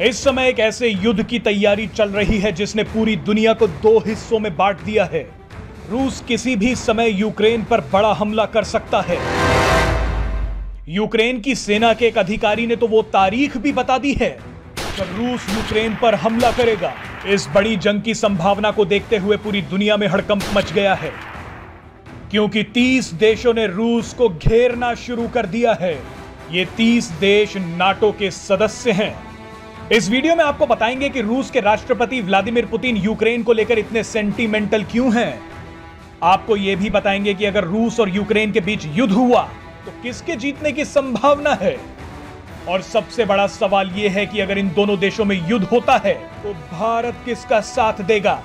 इस समय एक ऐसे युद्ध की तैयारी चल रही है जिसने पूरी दुनिया को दो हिस्सों में बांट दिया है। रूस किसी भी समय यूक्रेन पर बड़ा हमला कर सकता है। यूक्रेन की सेना के एक अधिकारी ने तो वो तारीख भी बता दी है जब रूस यूक्रेन पर हमला करेगा। इस बड़ी जंग की संभावना को देखते हुए पूरी दुनिया में हड़कंप मच गया है, क्योंकि 30 देशों ने रूस को घेरना शुरू कर दिया है। ये 30 देश नाटो के सदस्य हैं। इस वीडियो में आपको बताएंगे कि रूस के राष्ट्रपति व्लादिमीर पुतिन यूक्रेन को लेकर इतने सेंटिमेंटल क्यों हैं। आपको यह भी बताएंगे कि अगर रूस और यूक्रेन के बीच युद्ध हुआ तो किसके जीतने की संभावना है। और सबसे बड़ा सवाल यह है कि अगर इन दोनों देशों में युद्ध होता है तो भारत किसका साथ देगा।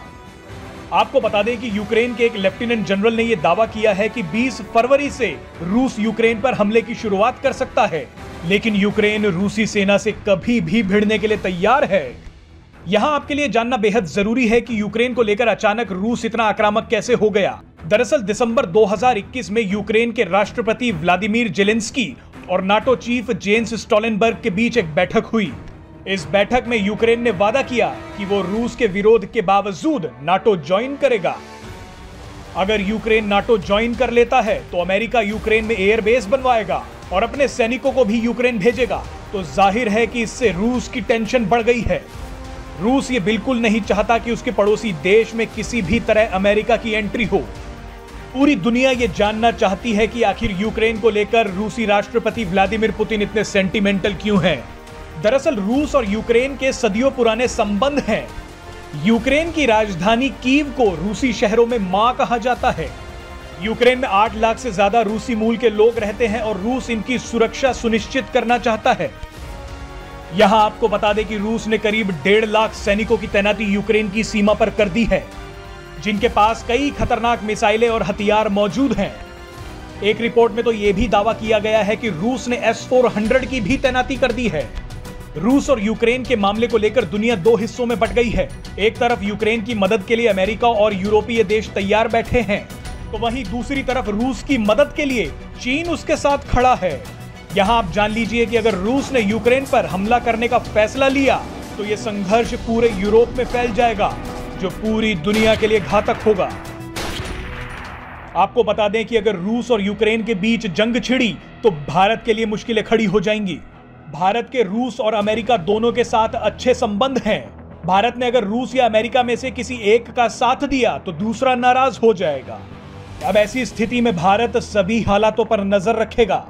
आपको बता दें कि यूक्रेन के एक लेफ्टिनेंट जनरल ने यह दावा किया है कि 20 फरवरी से रूस यूक्रेन पर हमले की शुरुआत कर सकता है, लेकिन यूक्रेन रूसी सेना से कभी भी भिड़ने के लिए तैयार है। यहां आपके लिए जानना बेहद जरूरी है कि यूक्रेन को लेकर अचानक रूस इतना आक्रामक कैसे हो गया। दरअसल दिसंबर 2021 में यूक्रेन के राष्ट्रपति व्लादिमीर जेलेंस्की और नाटो चीफ जेंस स्टोलनबर्ग के बीच एक बैठक हुई। इस बैठक में यूक्रेन ने वादा किया कि वो रूस के विरोध के बावजूद नाटो ज्वाइन करेगा। अगर यूक्रेन नाटो ज्वाइन कर लेता है तो अमेरिका यूक्रेन में एयरबेस बनवाएगा और अपने सैनिकों को भी यूक्रेन भेजेगा। तो जाहिर है कि इससे रूस की टेंशन बढ़ गई है। रूस ये बिल्कुल नहीं चाहता कि उसके पड़ोसी देश में किसी भी तरह अमेरिका की एंट्री हो। पूरी दुनिया ये जानना चाहती है कि आखिर यूक्रेन को लेकर रूसी राष्ट्रपति व्लादिमीर पुतिन इतने सेंटिमेंटल क्यों हैं। दरअसल रूस और यूक्रेन के सदियों पुराने संबंध हैं। यूक्रेन की राजधानी कीव को रूसी शहरों में मां कहा जाता है। यूक्रेन में 8 लाख से ज्यादा रूसी मूल के लोग रहते हैं और रूस इनकी सुरक्षा सुनिश्चित करना चाहता है। यहां आपको बता दें कि रूस ने करीब 1.5 लाख सैनिकों की तैनाती यूक्रेन की सीमा पर कर दी है, जिनके पास कई खतरनाक मिसाइलें और हथियार मौजूद हैं। एक रिपोर्ट में तो यह भी दावा किया गया है कि रूस ने S-400 की भी तैनाती कर दी है। रूस और यूक्रेन के मामले को लेकर दुनिया दो हिस्सों में बंट गई है। एक तरफ यूक्रेन की मदद के लिए अमेरिका और यूरोपीय देश तैयार बैठे हैं, तो वहीं दूसरी तरफ रूस की मदद के लिए चीन उसके साथ खड़ा है। यहां आप जान लीजिए कि अगर रूस ने यूक्रेन पर हमला करने का फैसला लिया तो यह संघर्ष पूरे यूरोप में फैल जाएगा, जो पूरी दुनिया के लिए घातक होगा। आपको बता दें कि अगर रूस और यूक्रेन के बीच जंग छिड़ी तो भारत के लिए मुश्किलें खड़ी हो जाएंगी। भारत के रूस और अमेरिका दोनों के साथ अच्छे संबंध हैं। भारत ने अगर रूस या अमेरिका में से किसी एक का साथ दिया तो दूसरा नाराज हो जाएगा। अब ऐसी स्थिति में भारत सभी हालातों पर नजर रखेगा,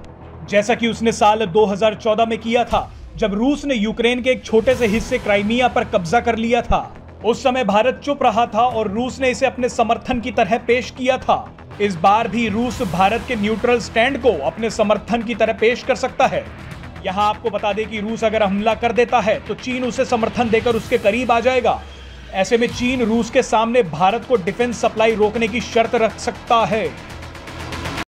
जैसा कि उसने साल 2014 में किया था, जब रूस ने यूक्रेन के एक छोटे से हिस्से क्राइमिया पर कब्जा कर लिया था। उस समय भारत चुप रहा था और रूस ने इसे अपने समर्थन की तरह पेश किया था। इस बार भी रूस भारत के न्यूट्रल स्टैंड को अपने समर्थन की तरह पेश कर सकता है। यहां आपको बता दें कि रूस अगर हमला कर देता है तो चीन उसे समर्थन देकर उसके करीब आ जाएगा। ऐसे में चीन रूस के सामने भारत को डिफेंस सप्लाई रोकने की शर्त रख सकता है।